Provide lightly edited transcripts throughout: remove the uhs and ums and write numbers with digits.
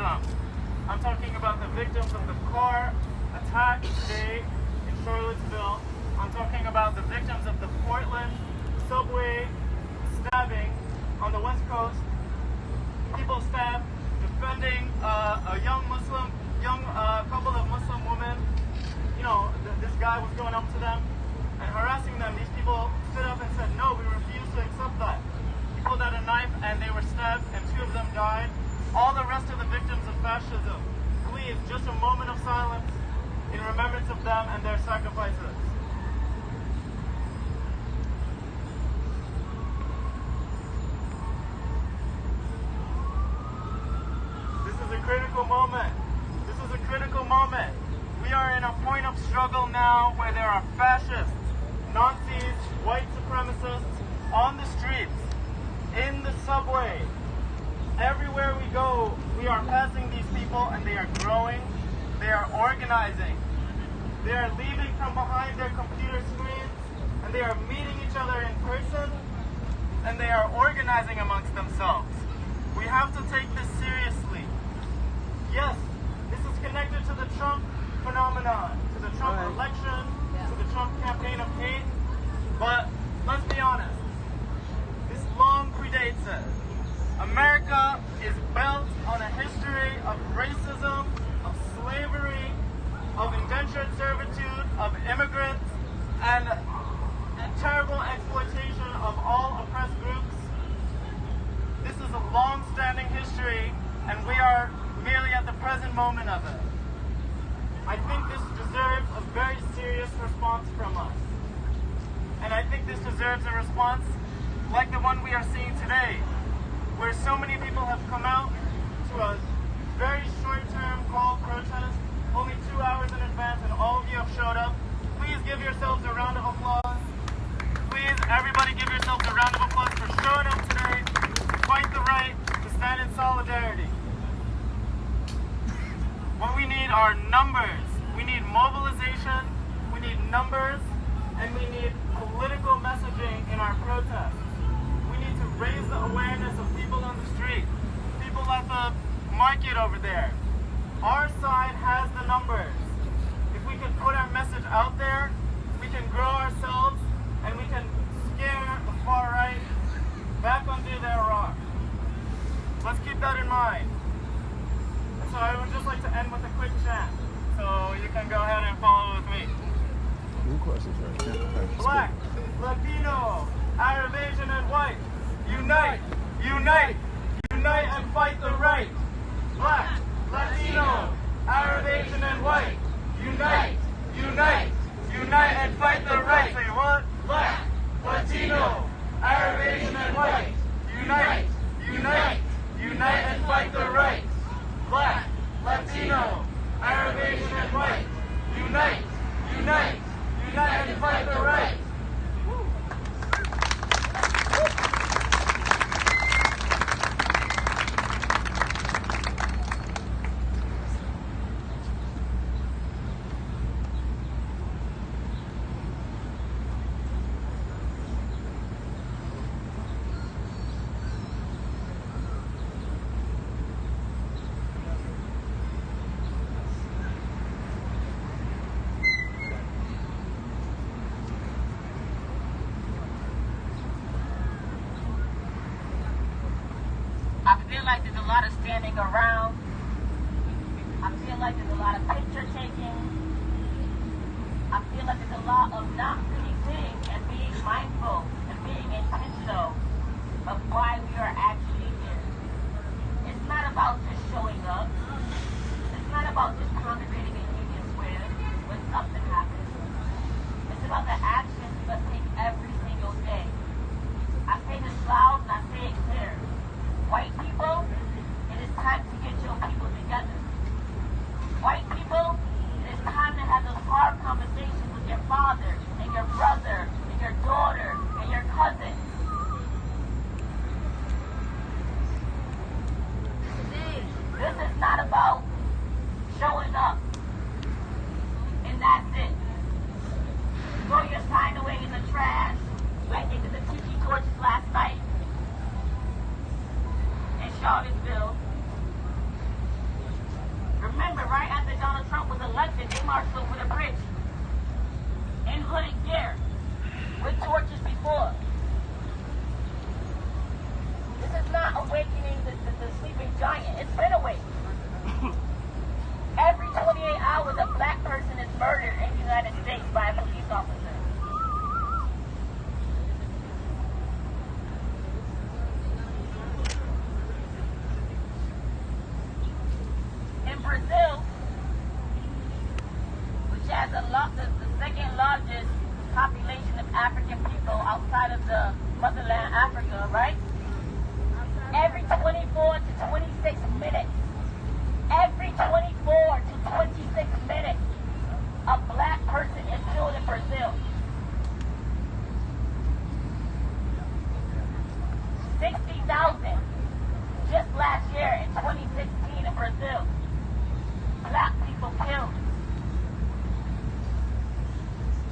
fascism. I'm talking about the victims of the car attack today in Charlottesville. I'm talking about the victims of the Portland subway stabbing on the West Coast. People stabbed defending a young couple of Muslim women. You know, this guy was going up to them and harassing them. These people stood up and said, no, we refuse to accept that. He pulled out a knife and they were stabbed and 2 of them died. All the rest of the victims of fascism, please, just a moment of silence in remembrance of them and their sacrifices. This is a critical moment. This is a critical moment. We are in a point of struggle now where there are fascists, Nazis, white supremacists on the streets, in the subway. Everywhere we go, we are passing these people and they are growing, they are organizing. They are leaving from behind their computer screens and they are meeting each other in person and they are organizing amongst themselves. We have to take this seriously. Yes, this is connected to the Trump phenomenon, to the Trump election, to the Trump campaign of hate, but let's be honest, this long predates it. America is built on a history of racism, of slavery, of indentured servitude, of immigrants, and terrible exploitation of all oppressed groups. This is a long-standing history, and we are merely at the present moment of it. I think this deserves a very serious response from us. And I think this deserves a response like the one we are seeing today, where so many people have come out to a very short-term call protest, only 2 hours in advance, and all of you have showed up. Please give yourselves a round of applause. Please, everybody give yourselves a round of applause for showing up today to fight the right, to stand in solidarity. What we need are numbers. We need mobilization, we need numbers, and we need political messaging in our protests. We need to raise the awareness of people on the street, people at the market over there. Our side has the numbers. If we can put our message out there, we can grow ourselves and we can scare the far right back under their rock. Let's keep that in mind. And so I would just like to end with a quick chant. So you can go ahead and follow with me. Black, Latino, Arab, Asian, and white. Unite, unite, unite and fight the right. Black, Latino, Arab, Asian, and white. Unite, unite, unite and fight the right. Say what? Black, Latino, Arab, Asian, and white. Unite, unite, unite and fight the right. Black, Latino, Arab, Asian, and white. Unite, unite, unite and fight the right. I feel like there's a lot of standing around. I feel like there's a lot of picture taking. I feel like there's a lot of not really sitting and being mindful and being intentional of why we are actually here. It's not about just showing up. It's not about just congregating in Union Square when something happens. It's about the actions we must take every single day. I say this loud and I say it clear. White people, it is time to get your people together. White people, it is time to have those hard conversations with your father and your brother and your daughter and your cousin. Today, Trump was elected, they marched over the bridge in hooded gear with torches before. This is not awakening the sleeping giant. It's been awake. Every 28 hours, a black person is murdered in the United States by a police officer. In Brazil, which has the second largest population of African people outside of the motherland Africa, right? Every 24 to 26 minutes, every 24 to 26 minutes, a black person is killed in Brazil. 60,000 just last year in 2016 in Brazil. Black people killed.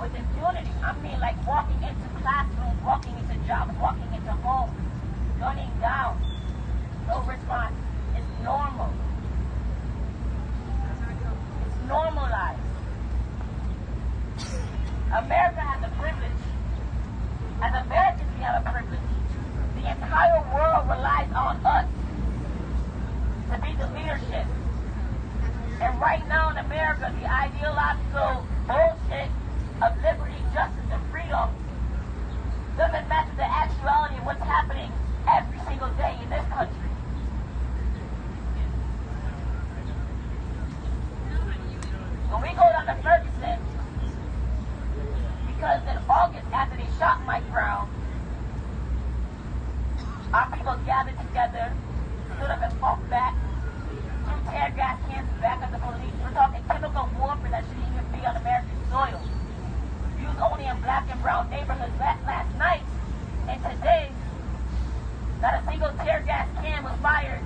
With impunity. I mean, like walking into classrooms, walking into jobs, walking into homes, gunning down. No response. It's normal. It's normalized. America has a privilege. As Americans, we have a privilege. The entire world relies on us to be the leadership. And right now in America, the ideological bullshit of liberty, justice, and freedom doesn't match the actuality of what's happening every single day in this country. When we go down to Ferguson, because in August, after they shot Mike Brown, our people gathered together, stood up and fought back, threw tear gas cans back at the police. We're talking chemical warfare that shouldn't even be on American soil. Used only in black and brown neighborhoods last night, and today, not a single tear gas can was fired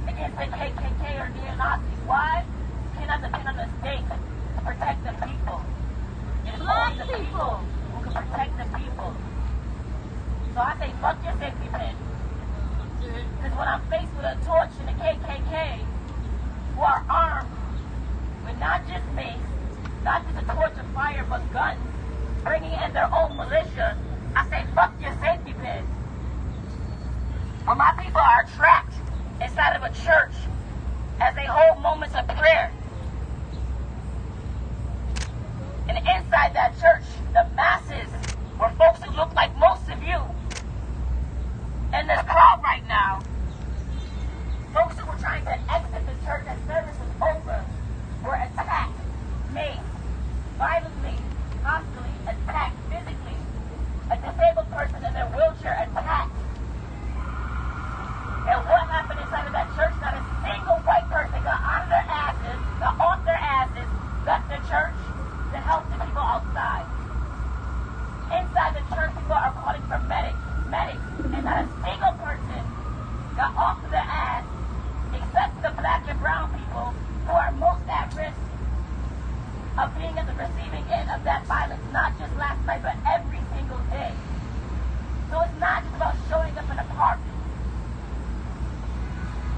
against the KKK or neo-Nazis. Why? You cannot depend on the state to protect the people. It is only the people who can protect the people. So I say, fuck your safety pin. Because when I'm faced with a torch and the KKK, who are armed with not just mace, not just a torch of fire, but guns, bringing in their own militia, I say, fuck your safety pin. When my people are trapped inside of a church as they hold moments of prayer, and inside that church, the masses were folks who look like most of you in this crowd right now, folks who were trying to exit the church as service was over, were attacked, made, violently, hostilely attacked, physically. A disabled person in their wheelchair attacked. And what happened inside of that church? Not a single white person got on their asses, got off their asses, left the church to help the people outside. Inside the church, people are calling for medics, and not a single person got off of their ass, except the black and brown people who are most at risk of being at the receiving end of that violence, not just last night, but every single day. So it's not just about showing up in a park.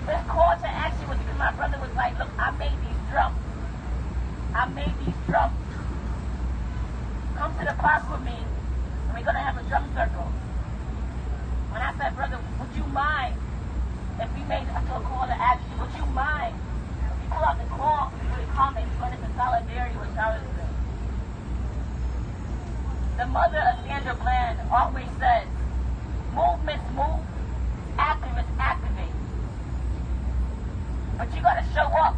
This call to action was because my brother was like, look, I made these drums. Come to the park with me, and we're going to have a drum circle. When I said, brother, would you mind if we made this into a call to action? Would you mind if we pull out the call, we come and join us in solidarity with Charlottesville? The mother of Sandra Bland always says, movements move, activists activate. But you got to show up.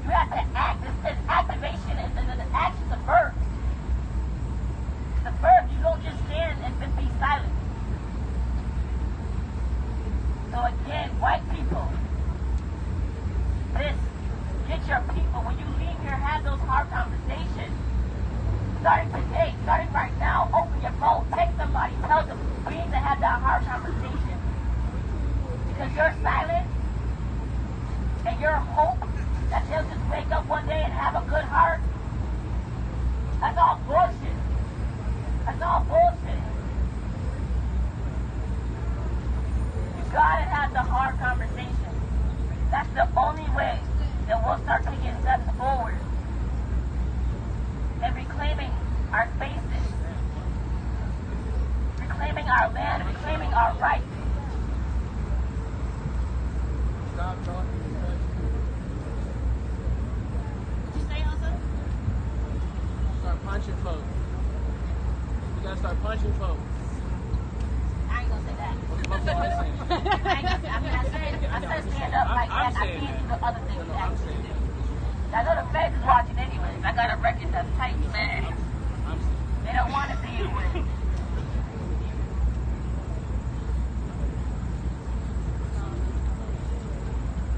You have to act. This activation and the action's a verb. It's a verb. You don't just stand and be silent. So again, white people, get your people. When you leave here, have those hard conversations. Starting today, starting right now, open your phone, text somebody, tell them we need to have that hard conversation. Because your silence and your hope that they'll just wake up one day and have a good heart, that's all bullshit. That's all bullshit. You gotta have the hard conversation. That's the only way that we'll start taking steps forward. punching folks. We gotta start punching folks. I ain't gonna say that. Okay, my fault, I'm saying it. I said stand up like that. I can't do the other things. I'm saying it. I know the feds is watching anyways. I got a record that's tight, man. I'm saying it. They don't want to see you win.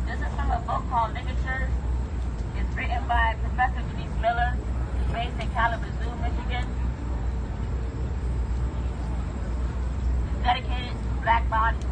This is from a book called Ligatures. It's written by Professor Denise Miller, based in Kalamazoo, Michigan. It's dedicated to black bodies.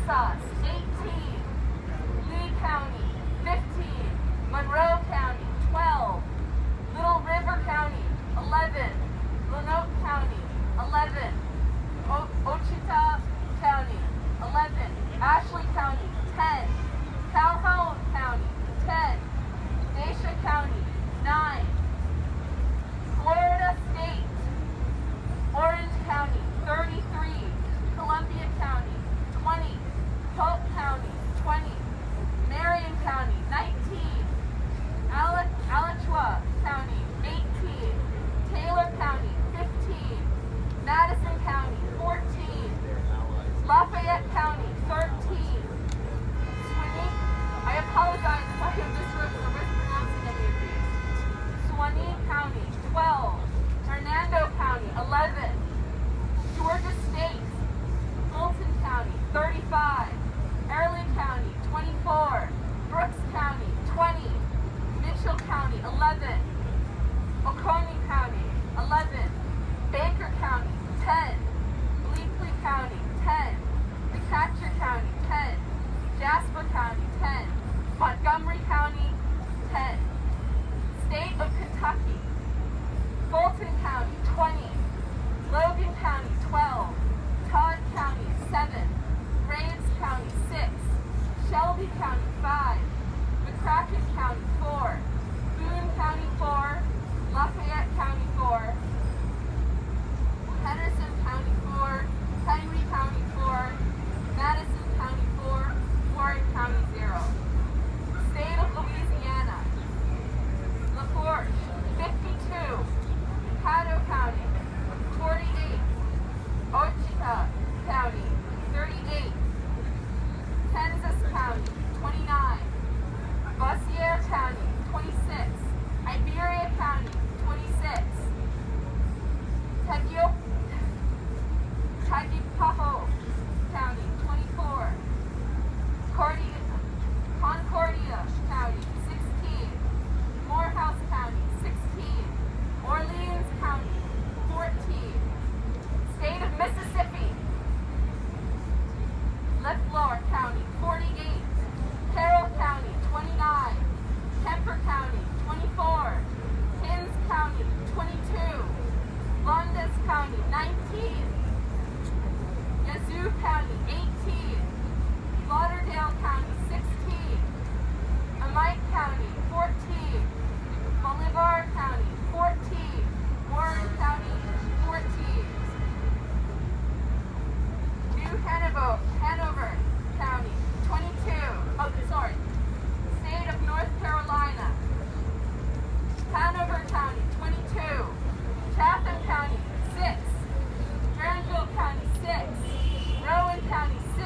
Kansas, 18. Lee County, 15. Monroe County, 12. Little River County, 11. Lanoke County, 11. Ouachita County, 11. Ashley County, 10. Calhoun County, 10. Dacia County, 9. Florida State, Orange County, 33. Columbia County, 20. Polk County, 20. Marion County, 19. Alachua County, 18. Taylor County, 15. Madison County, 14. Lafayette County, 13. I apologize if I am mispronouncing any of these. Suwannee County, 12. Hernando County, 11. Georgia State, Fulton County, 35. Early County, 24. Brooks County, 20. Mitchell County, 11. Oconee County, 11. Baker County, 10. Bleakley County, 10. Decatur County, 10. Jasper County, 10. Montgomery County, 10. State of Kentucky, Fulton County, 20. Logan County, 12. Todd County, 7. Graves County, 6. Shelby County, 5. McCracken County, 4. Boone County, 4. Lafayette County, 4. Henderson County, 4. Henry County, 4. Madison County, 4. Warren County, 0. State of Louisiana, LaForge, 52. Caddo County, 48. Ouachita County, 38. Kansas County, 29. Bossier County, 26. Iberia County, 26. Tagipahoa County, 24. Concordia County, 16. Morehouse County, 16. Orleans County, 14. State of Mississippi, Leflore County, 48. Carroll County, 29. Kemper County, 24. Hinds County, 22. Dundas County, 19. Yazoo County, 18. Lauderdale County, 16. Amite County, 14. Bolivar County, 14. Warren County, 14. New Hanover County, 22. State of North Carolina. Hanover County, 22. Chatham County, 6. Granville County, 6. Rowan County, 6.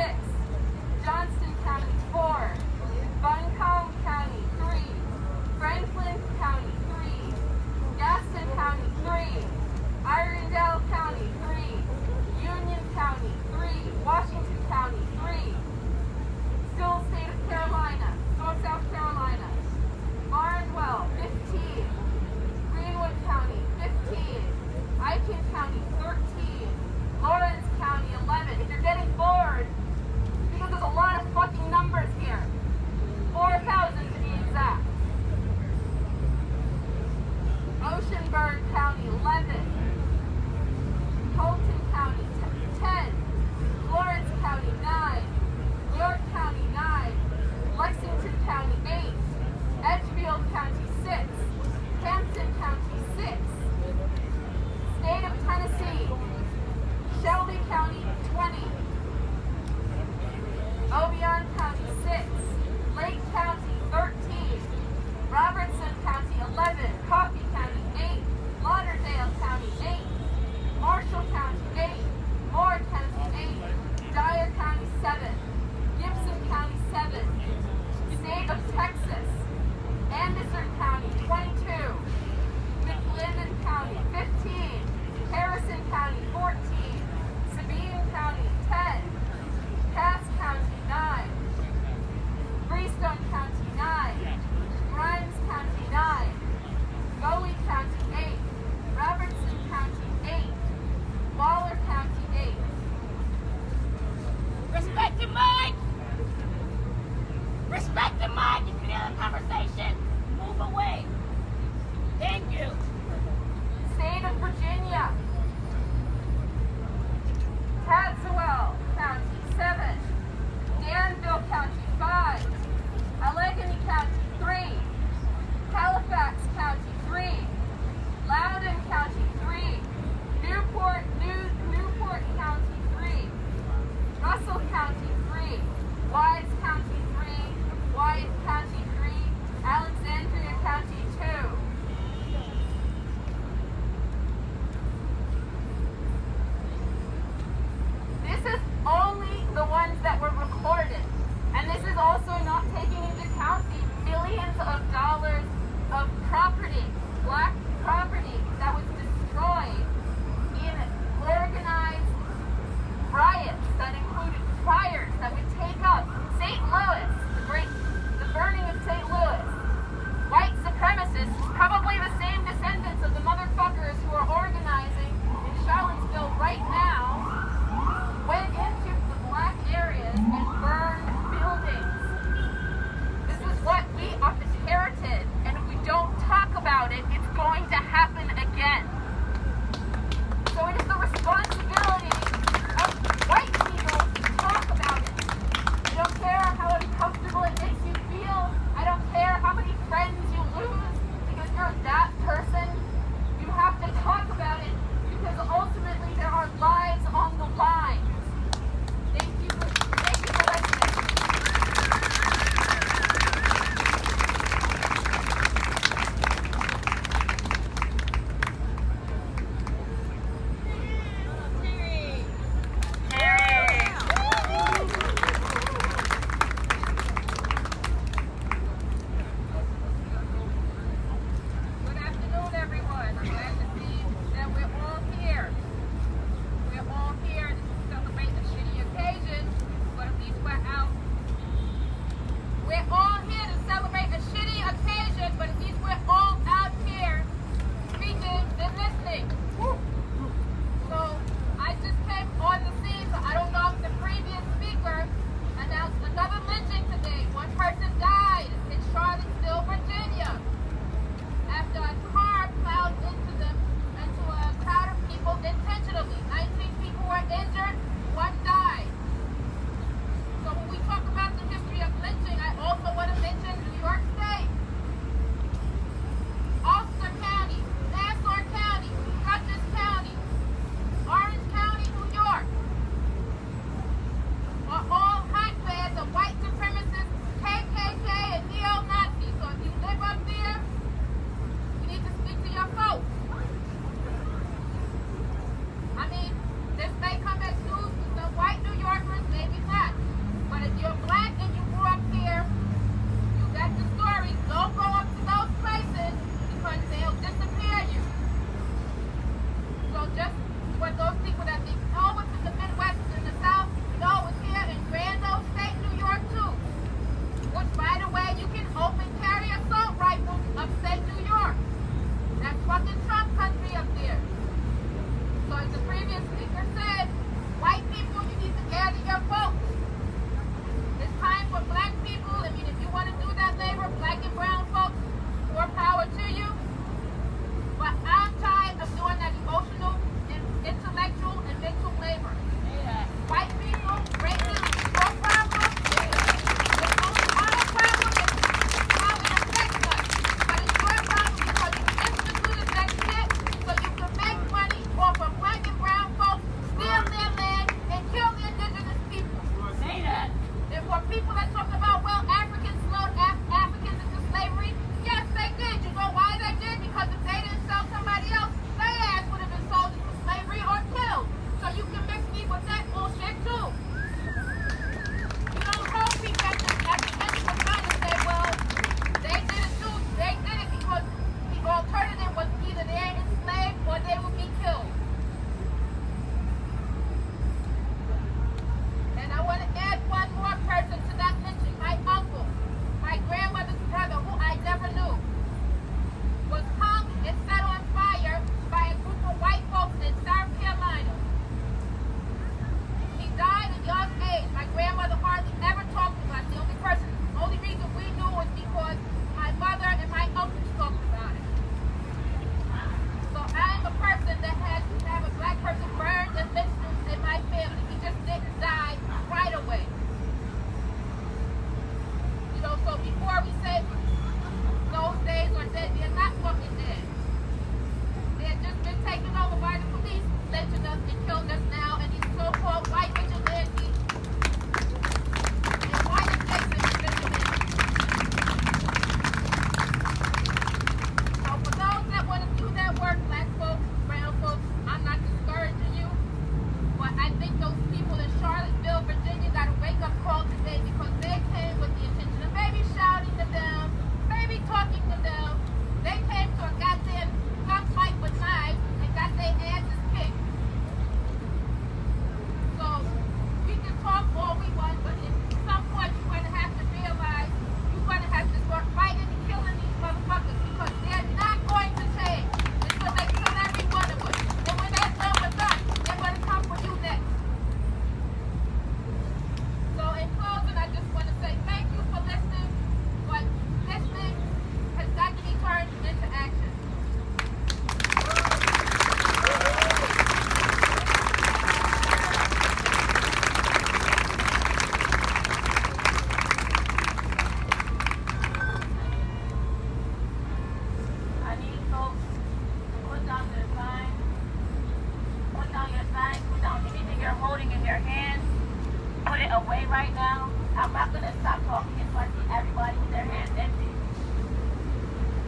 right now, I'm not going to stop talking until I see everybody with their hands empty.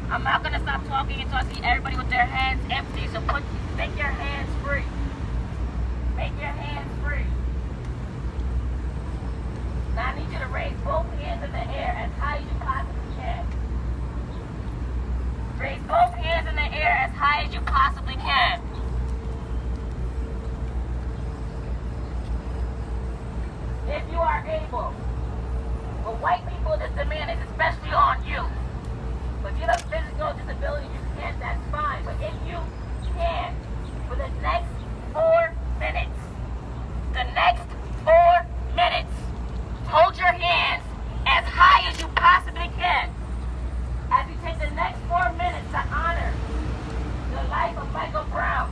I'm not going to stop talking until I see everybody with their hands empty. So make your hands free. Make your hands free. Now I need you to raise both hands in the air as high as you possibly can. Raise both hands in the air as high as you possibly can. If you are able. For white people, this demand is especially on you. But if you have physical disability, you can't, that's fine. But if you can, for the next 4 minutes, hold your hands as high as you possibly can. As you take the next 4 minutes to honor the life of Michael Brown,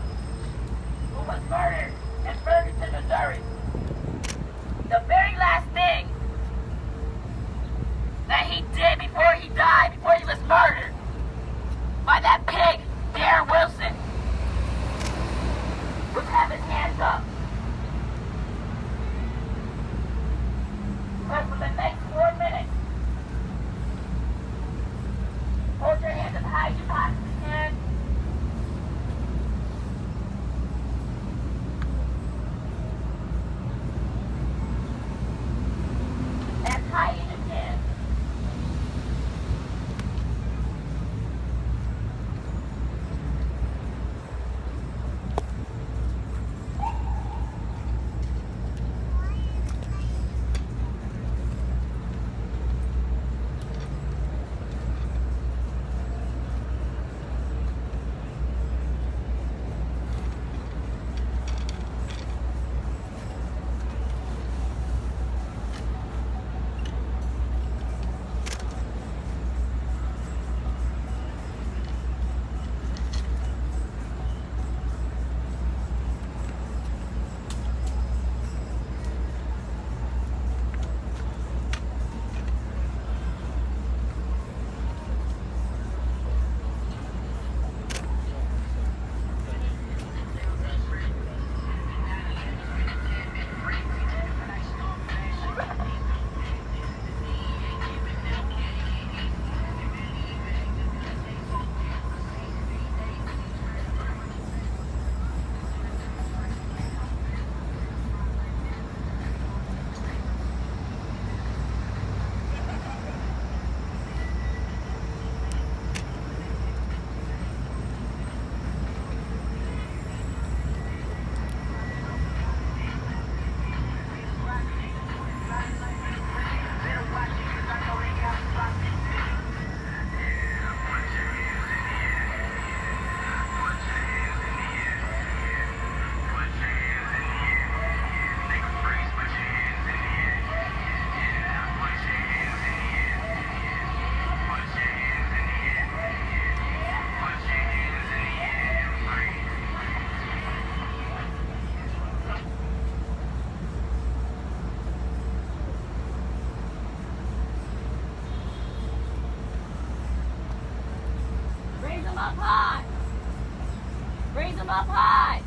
who was murdered in Ferguson, Missouri. The very last thing that he did before he died, before he was murdered by that pig, Darren Wilson, was have his hands up. But for the next 4 minutes, hold your hands as high as you possibly can. As high as you can. Raise them up high.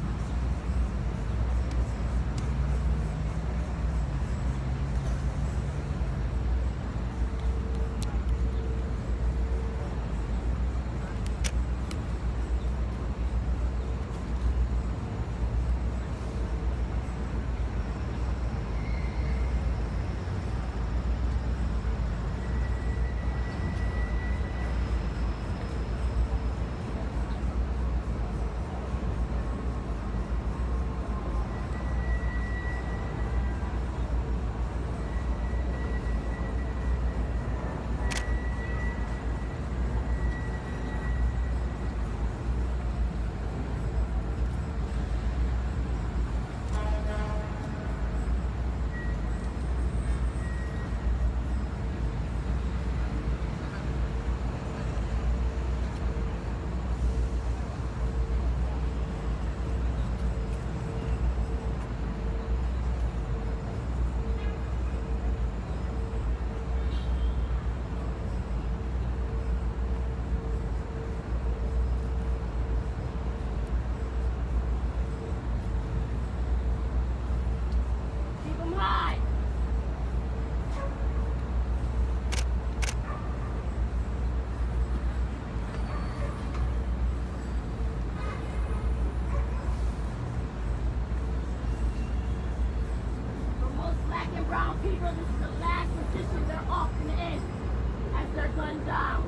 they're gunned down,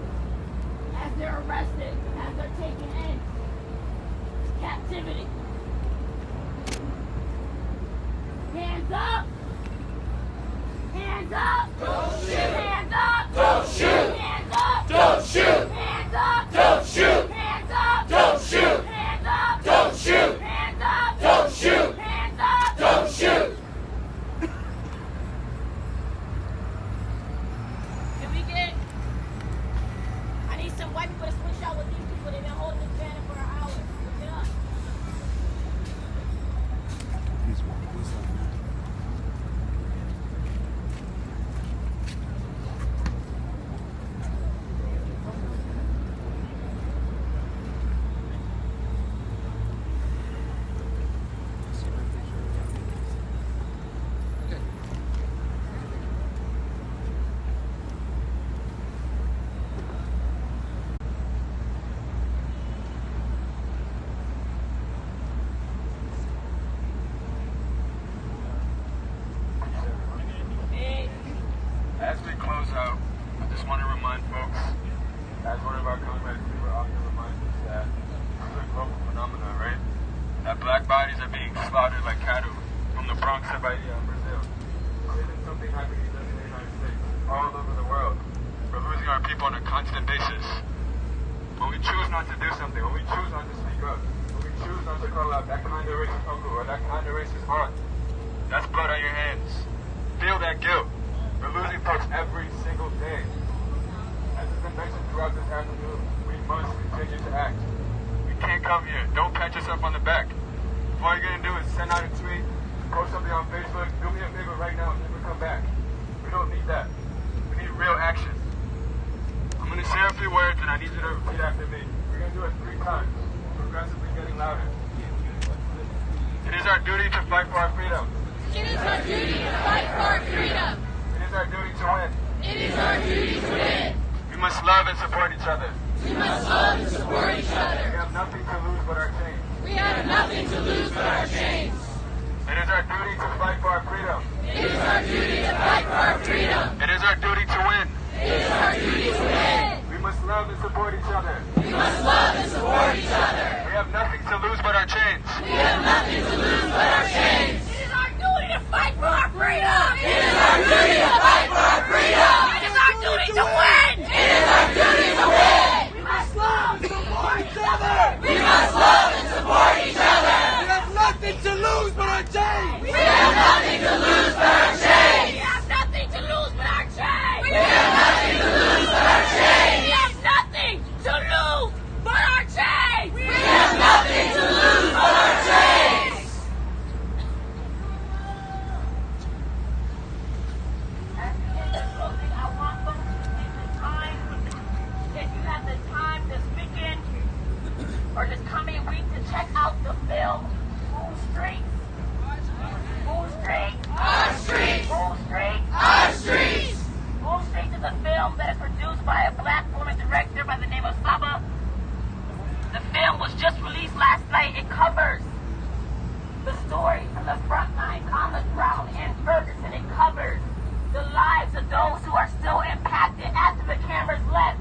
as they're arrested, as they're taken in captivity. Hands up! Hands up! Don't shoot! Hands up! Don't shoot! Hands up! Don't shoot! Hands up! Don't shoot! Hands up! Don't shoot! Hands up! Don't shoot! Hands up! Don't shoot! Hands up! Don't shoot! Can we get... I need some white people to switch out with these people. They've been holding this banner for an hour. Look it up. As we close out, I just want to remind folks, as one of our comrades, we were often reminded us that this is a global phenomenon, right? That black bodies are being slaughtered like cattle from the Bronx to Bahia in Brazil. Isn't something happening in the United States, all over the world? We're losing our people on a constant basis. When we choose not to do something, when we choose not to speak up, when we choose not to call out that kind of racist uncle or that kind of racist aunt, that's blood on your hands. Feel that guilt. We're losing folks every single day. As has been mentioned throughout this afternoon, we must continue to act. We can't come here. Don't pat yourself on the back. All you're going to do is send out a tweet, post something on Facebook, do me a favor right now and never come back. We don't need that. We need real action. I'm going to say a few words and I need you to repeat after me. We're going to do it 3 times, progressively getting louder. It is our duty to fight for our freedom. It is our duty to fight for our freedom. It is our duty to win. It is our duty to win. We must love and support each other. We must love and support each We other. have nothing to lose but our chains. We have nothing to lose but our chains. It is our duty to fight for our freedom. It is our duty to fight for our freedom. It is our duty to win. It is our duty to win. We must love and support each other. We must love and support each other. We have nothing to lose but our chains. We have nothing to lose but our chains. It is our duty to fight for our freedom. It is our duty to fight for our freedom. It is our duty to win. It is our duty to win. We must love and support each other. We must love and support each other. We have nothing to lose but our chains! We have nothing to lose but our chains. We have nothing to lose but our chains. We have nothing to lose but our chains. We have nothing to lose but our chains. We have nothing to lose but our chains. At the end of closing, I want folks to take the time, if you have the time this weekend or this coming week, to check out the film, Whose Street? Whose Street? Our streets. Whose Street? Our streets. Whose Street is a film that is produced by a black woman director by the name of Saba. The film was just released last night. It covers the story from the front lines on the ground in Ferguson. It covers the lives of those who are still impacted after the cameras left,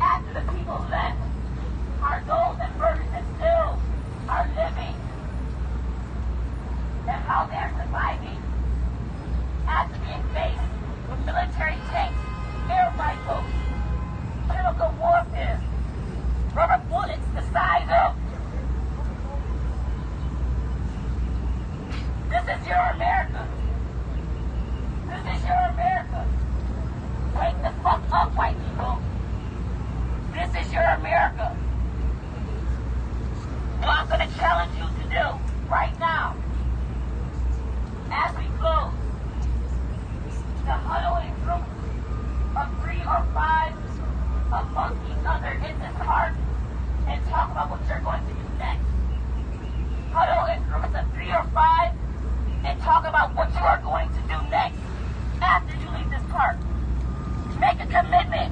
after the people left. Are those in Ferguson still are living, and how they're surviving after being faced with military tanks, air rifles, chemical warfare, rubber bullets the size of. This is your America. This is your America. Wake the fuck up, white people. This is your America. What I'm going to challenge you to do right now, as we close, to huddle in groups of 3 or 5 amongst each other in this park and talk about what you're going to do next. Huddle in groups of 3 or 5 and talk about what you are going to do next after you leave this park. Make a commitment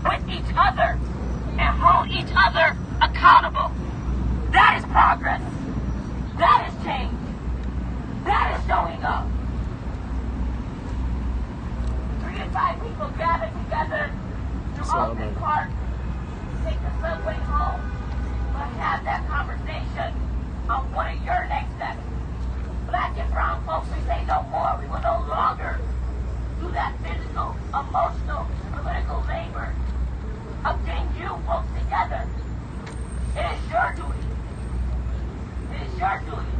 with each other and hold each other accountable. That is progress. That is change. That is showing up. 3 to 25 people gathered together to Oakland Park to take the subway home, but have that conversation on what are your next steps. Black and brown folks, we say no more. We will no longer do that physical, emotional, political labor of getting you folks together. It is your duty. It is your duty.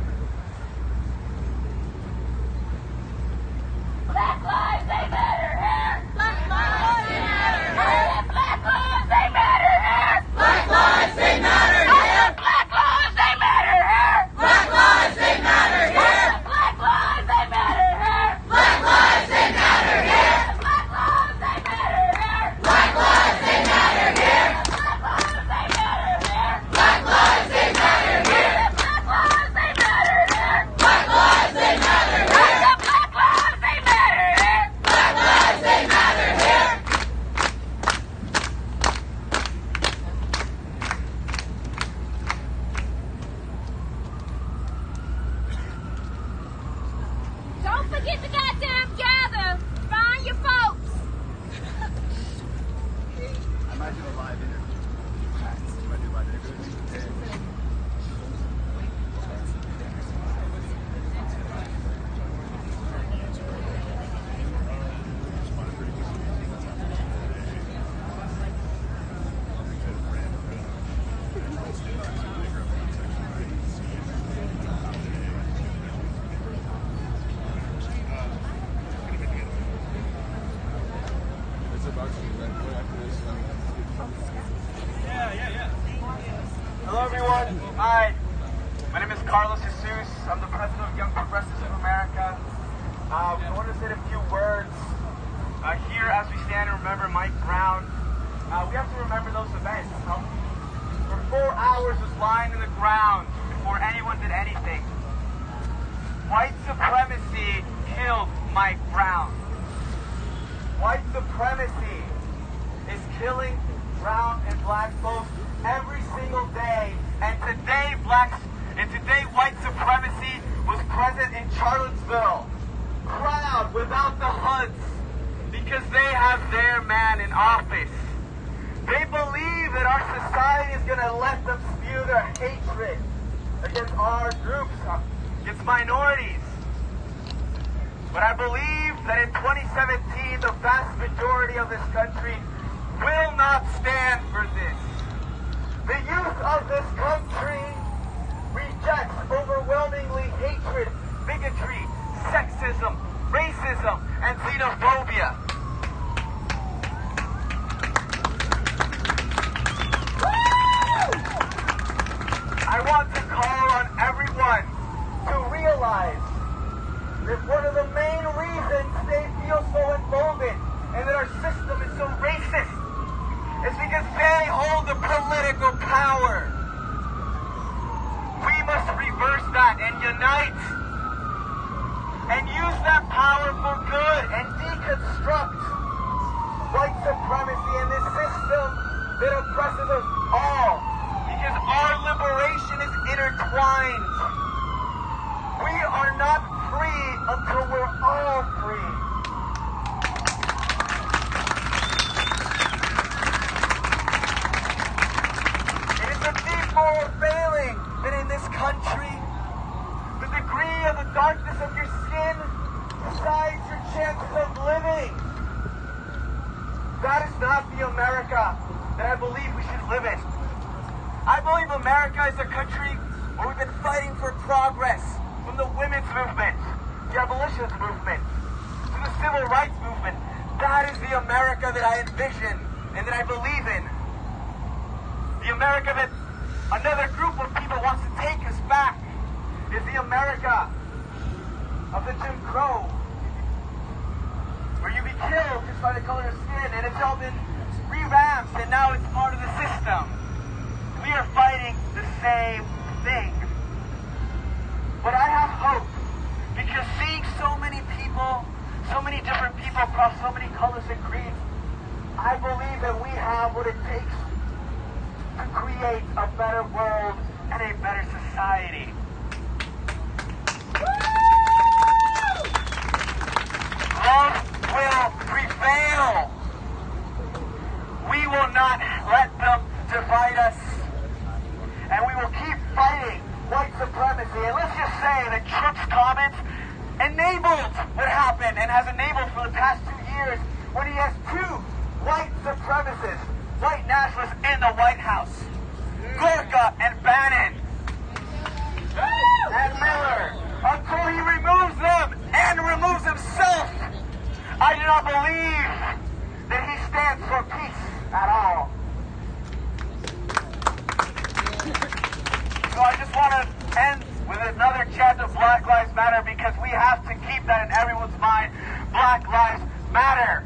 Black lives, they matter here. Black lives, they matter here. Black lives, they matter here. Black lives, they matter here. Black lives, they matter here. Black lives, they matter here. Black lives, they matter here. Black lives, they matter here. Black lives, they matter here. Black lives, they matter here. Black lives, they matter here. Black lives, they matter here. Black lives, they matter here. Black lives, they matter here. Black lives, they matter here. Black lives, they matter here. Don't forget to goddamn gather. Find your folks. I might do a live interview. I might do live interviews. Hello, everyone. Hi. My name is Jesus. I'm the president of Young Progressives of America. We wanted to say a few words here as we stand and remember Mike Brown. We have to remember those events. For 4 hours was lying in the ground before anyone did anything. White supremacy killed Mike Brown. White supremacy is killing brown and black folks every single day. And today, white supremacy was present in Charlottesville. Proud without the hoods because they have their man in office. They believe that our society is going to let them spew their hatred against our groups, against minorities. But I believe that in 2017, the vast majority of this country will not stand for this. The youth of this country rejects overwhelmingly hatred, bigotry, sexism, racism, and xenophobia. I want to call on everyone to realize that one of the main reasons they feel so emboldened and that our system is so racist is because they hold the political power. We must reverse that and unite and use that power for good and deconstruct white supremacy and this system that oppresses us all, because our liberation is intertwined. We are not free until we're all free. It is a deep moral failing that in this country, the degree of the darkness of your skin decides your chances of living. That is not the America that I believe we should live in. I believe America is a country where we've been fighting for progress, from the women's movement, the abolitionist movement, to the civil rights movement. That is the America that I envision and that I believe in. The America that another group of people wants to take us back is the America of the Jim Crow, where you be killed just by the color of skin, and it's all been revamped and now it's part of the system. We are fighting the same thing. But I have hope, because seeing so many people, so many different people across so many colors and creeds, I believe that we have what it takes to create a better world and a better society. Love will prevail. and has enabled for the past 2 years when he has 2 white supremacists, white nationalists in the White House. Gorka and Bannon and Miller, until he removes them and removes himself. I do not believe that he stands for peace at all. So I just want to end with another chant of Black Lives Matter, because we have to keep that in everyone's mind. Black Lives Matter.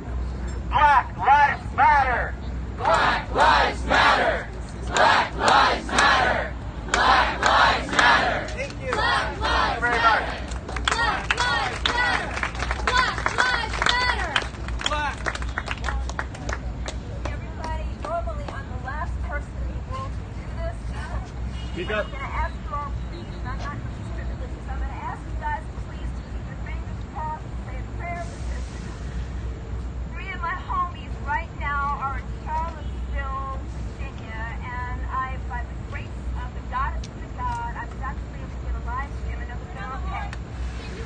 Black Lives Matter. Black Lives Matter. Black Lives Matter. Black Lives Matter. Thank you. Black Thank Lives you very much. Black Lives Matter. Black Lives Matter. Everybody, normally I'm the last person in the world to do this. Speak up. I'm going to ask you all, please, and I'm not going to be strict with this. I'm going to ask you guys, please, to keep your fingers crossed and say a prayer for this. 3 of my homies right now are in Charlottesville, Virginia, and I, by the grace of the goddess of the God, I was actually able to get a live stream and they're okay.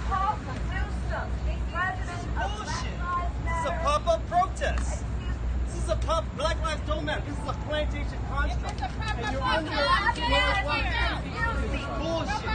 Call for Newsom, president of Black Lives Matter. This is a pop-up protest. Excuse me. This is a pop. Black Lives don't matter. This is a plantation construct. And you're under this is bullshit.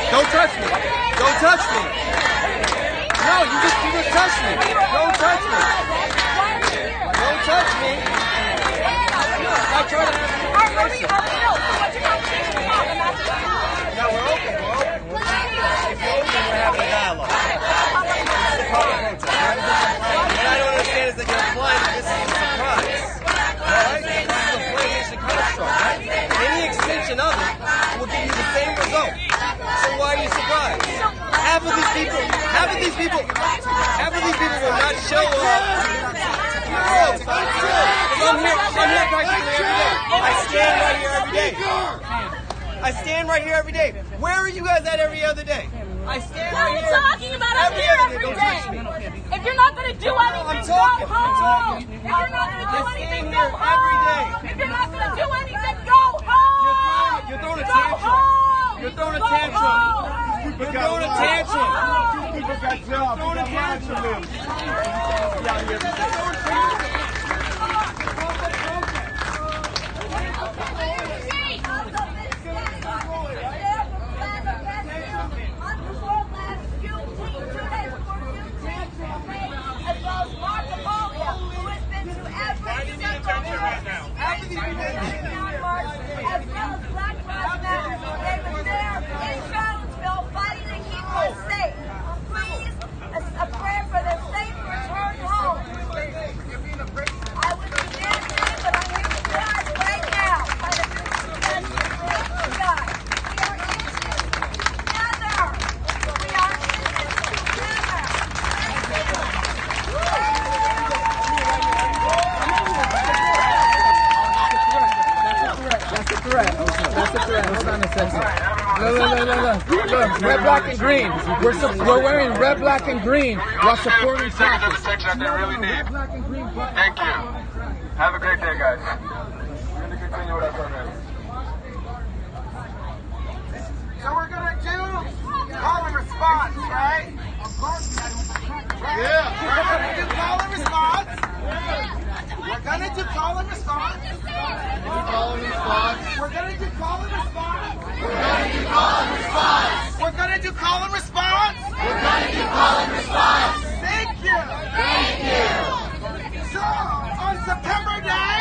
Don't touch me. Don't touch me. No, you just touched me. Don't touch me. Don't touch me. I try to ask you a question. No, we're open. If you're open, we're having a dialogue. This is a public protest. What I don't understand is that you're implying that this is a surprise. Alright? This is a plantation construct, right? Any extension of it will give you the same result. So why are you surprised? Half of these people will not show up. I'm here practically every day. I stand right here every day. Where are you guys at every other day? I stand right here. What are you talking about? I'm here every day. If you're not going to do anything, go home. If you're not going to do anything, go home. If you're not going to do anything, go home. You're throwing a tantrum. You're throwing a tantrum. You're throwing a tantrum. You're throwing a tantrum. As well as Black Lives Matter. They were there in Charlottesville fighting to keep us safe. Please, a prayer for their safe return home. I would be dead today, but I'm here to die right now. By the grace of God. We are in this together. We are in this together. That's a threat. Hold on a second. Look. Red, black, and green. We're wearing red, black, and green while supporting traffic. Thank you. Have a great day, guys. We're going to continue with our program. So we're gonna do call and response, right? Yeah. We're gonna do call and response. We're gonna do call and response. Call and response. call and response? We're going to do call and response. Thank you. Thank you. So, on September Day,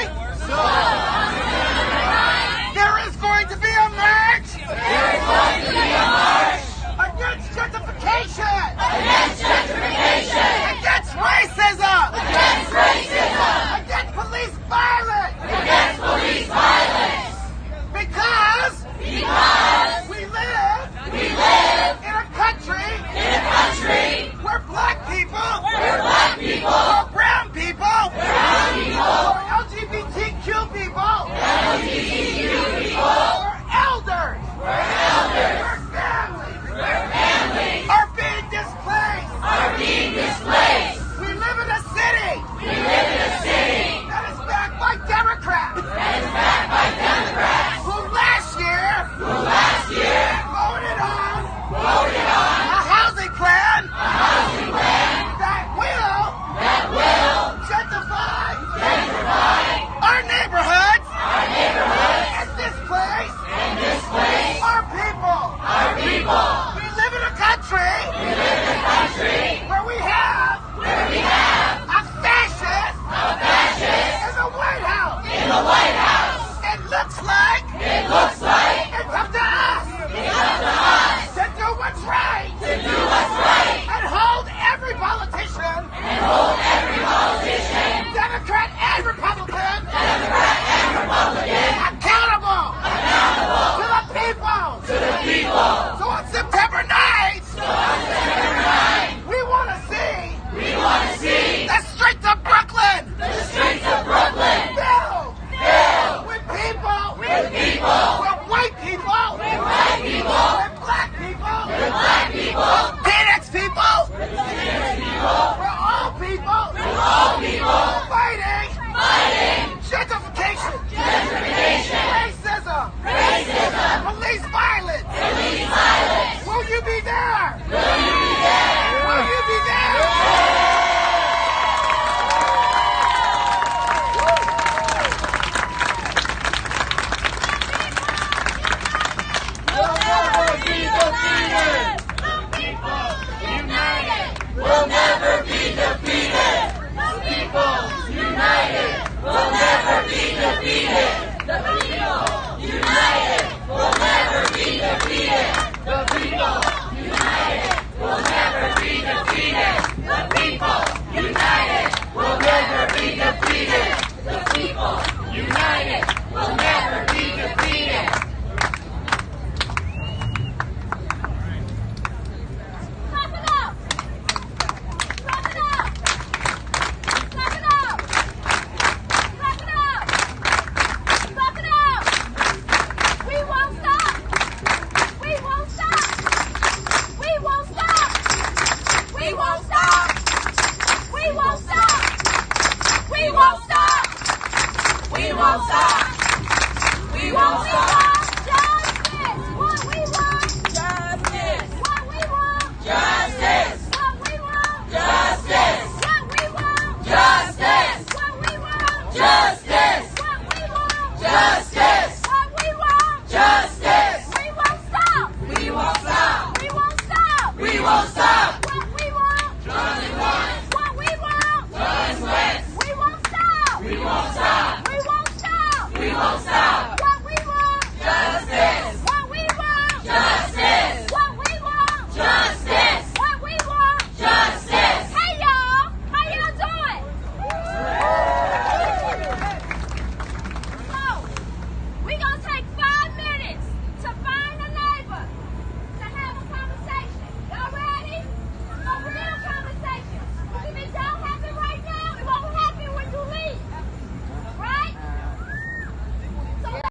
there is going to be a march. There is going to be a march Against gentrification. against gentrification, Against racism. against racism, Against police violence. against police violence. Because we live in a country where black people, where brown people, where LGBTQ people, where elders, where families are being displaced. We live in a city that is backed by Democrats. Who last year voted on a housing plan that will gentrify our neighborhoods and displace our people. We live in a country where we have a fascist in the White House. It looks like it's up to us to do what's right and hold every politician, Democrat and Republican, accountable to the people. So on September 9th, we want to see the streets of Brooklyn filled with people, with white people, with black people, with Latinx people, we're all people fighting gentrification, racism, police violence. Will you be there? Will you be there? We'll never be defeated. The people united will never be defeated. The people united will never be defeated. The people united will never be defeated. The people united will never be defeated. The people united will never be defeated. Justice!